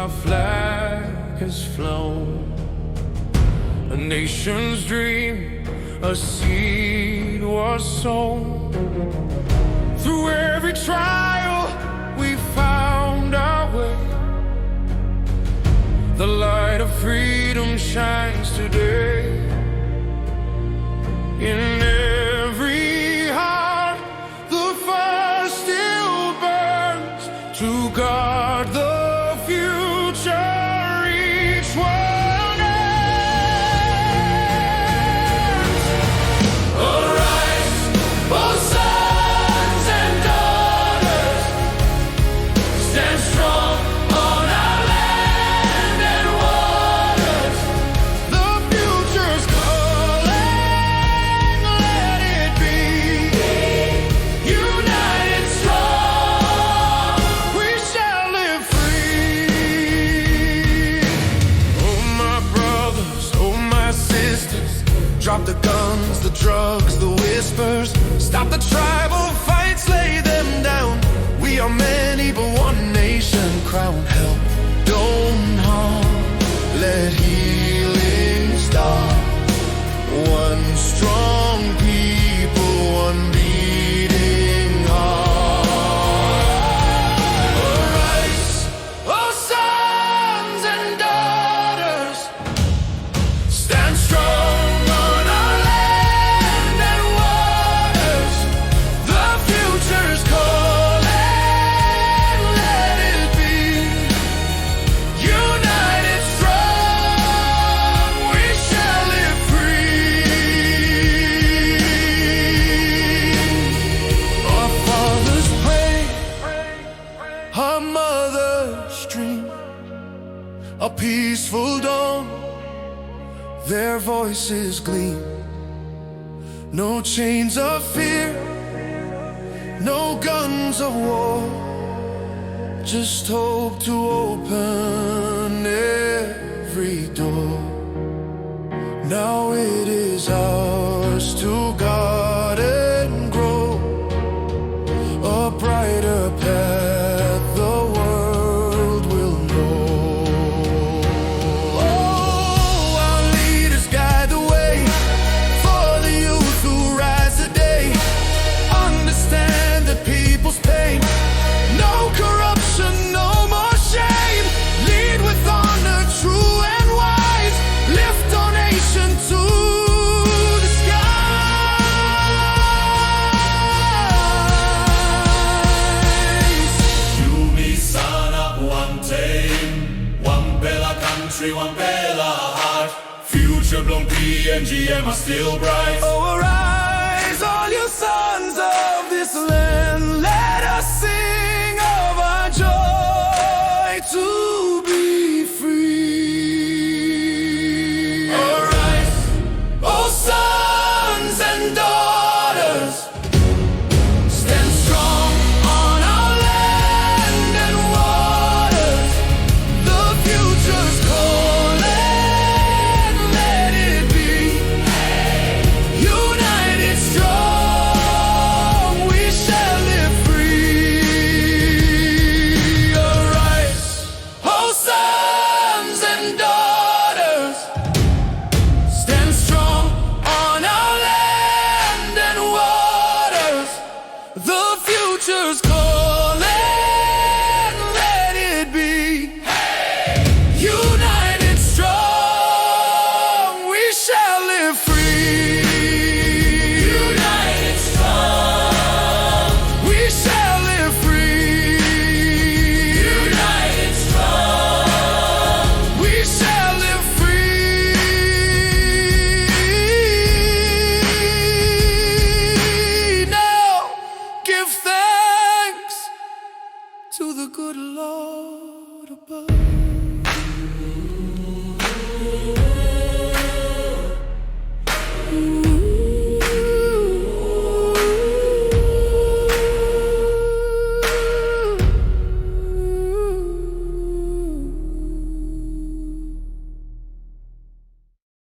our flag has flown. A nation's dream, a seed was sown. Through every trial, we found our way. The light of freedom shines today. In every heart, the fire still burns to guard the future each one earns. Arise, oh sons and daughters, stand strong on our land and waters. The future's calling, let it be. United strong, we shall live free. Oh my brothers, oh my sisters, drop the guns, the drugs, the whispers. Stop the tribal fights, lay them down. We are many but one nation crown. Help, don't harm, let healing start. One strong people, one beating heart. Arise, oh sons and daughters, stand strong on our land and waters. The future's calling, let it be. United strong, we shall live free. Our fathers pray, our mothers dream, a peaceful dawn, their voices gleam. No chains of fear, no guns of war, just hope to open every door. Now it is ours to guard and grow a brighter path the world will know. Oh, our leaders guide the way for the youth who rise today. Understand the people's pain. No corruption, no more shame. Lead with honor, true and wise. Lift our nation to the skies. You, me, son up one team, one bella country, one bella heart. Future blown PNG, am I still bright? Oh, arise, all you sons of this land. Let us sing.